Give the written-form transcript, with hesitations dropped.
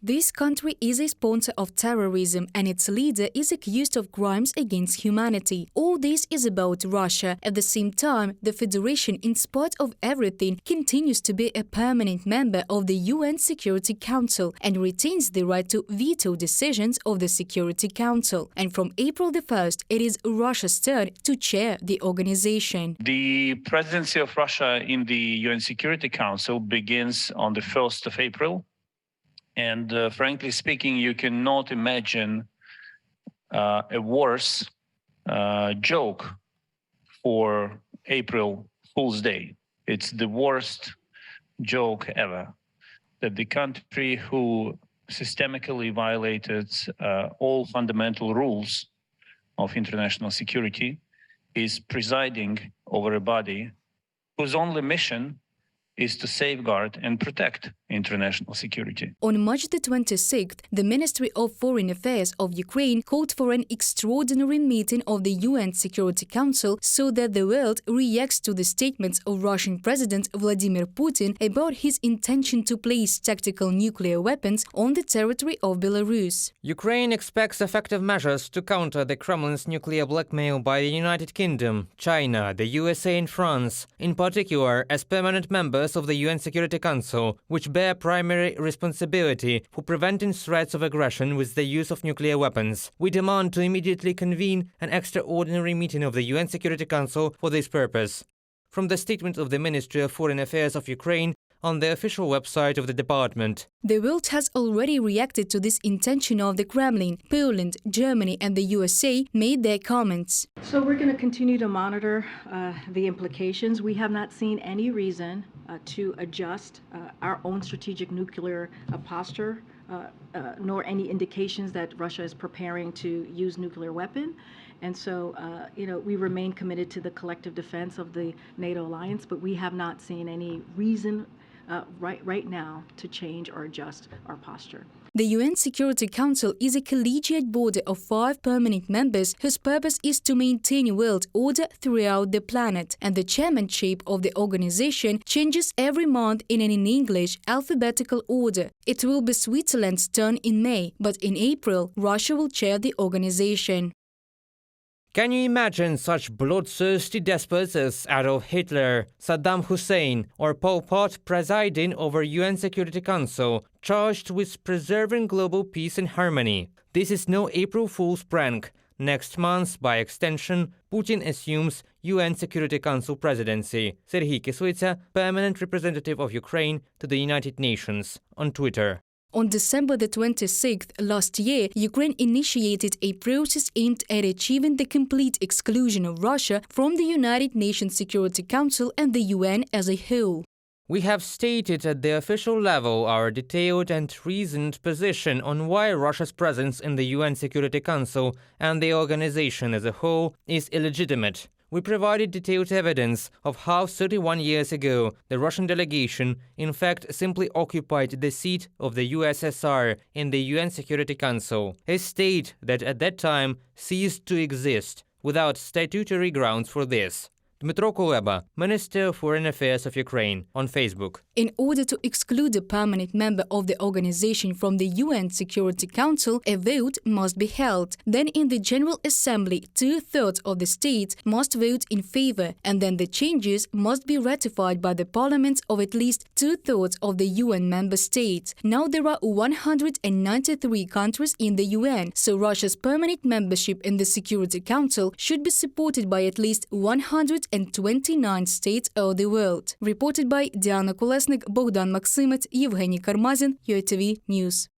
This country is a sponsor of terrorism and its leader is accused of crimes against humanity. All this is about Russia. At the same time, the Federation, in spite of everything, continues to be a permanent member of the UN Security Council and retains the right to veto decisions of the Security Council. And from April the 1st, it is Russia's turn to chair the organization. The presidency of Russia in the UN Security Council begins on the 1st of April. And frankly speaking, you cannot imagine a worse joke for April Fool's Day. It's the worst joke ever, that the country who systemically violated all fundamental rules of international security is presiding over a body whose only mission is to safeguard and protect international security. On March the 26th, the Ministry of Foreign Affairs of Ukraine called for an extraordinary meeting of the UN Security Council so that the world reacts to the statements of Russian President Vladimir Putin about his intention to place tactical nuclear weapons on the territory of Belarus. Ukraine expects effective measures to counter the Kremlin's nuclear blackmail by the United Kingdom, China, the USA and France, in particular as permanent members of the UN Security Council, which bear primary responsibility for preventing threats of aggression with the use of nuclear weapons. We demand to immediately convene an extraordinary meeting of the UN Security Council for this purpose. From the statement of the Ministry of Foreign Affairs of Ukraine on the official website of the department. The world has already reacted to this intention of the Kremlin. Poland, Germany and the USA made their comments. So we're going to continue to monitor the implications. We have not seen any reason to adjust our own strategic nuclear posture, nor any indications that Russia is preparing to use nuclear weapon. And so, we remain committed to the collective defense of the NATO alliance, but we have not seen any reason right now to change or adjust our posture. The UN Security Council is a collegiate body of 5 permanent members whose purpose is to maintain world order throughout the planet, and the chairmanship of the organization changes every month in an English alphabetical order. It will be Switzerland's turn in May, but in April, Russia will chair the organization. Can you imagine such bloodthirsty despots as Adolf Hitler, Saddam Hussein or Pol Pot presiding over UN Security Council, charged with preserving global peace and harmony? This is no April Fool's prank. Next month, by extension, Putin assumes UN Security Council presidency, Serhiy Kislytsa, permanent representative of Ukraine to the United Nations, on Twitter. On December the 26th last year, Ukraine initiated a process aimed at achieving the complete exclusion of Russia from the United Nations Security Council and the UN as a whole. We have stated at the official level our detailed and reasoned position on why Russia's presence in the UN Security Council and the organization as a whole is illegitimate. We provided detailed evidence of how 31 years ago the Russian delegation in fact simply occupied the seat of the USSR in the UN Security Council, a state that at that time ceased to exist, without statutory grounds for this. Dmytro Kuleba, Minister of Foreign Affairs of Ukraine, on Facebook. In order to exclude a permanent member of the organization from the UN Security Council, a vote must be held. Then in the General Assembly, 2/3 of the states must vote in favor, and then the changes must be ratified by the parliaments of at least 2/3 of the UN member states. Now there are 193 countries in the UN, so Russia's permanent membership in the Security Council should be supported by at least 129 states of the world. Reported by Diana Kolesnik, Bogdan Maksimets, Evgeny Karmazin, UATV News.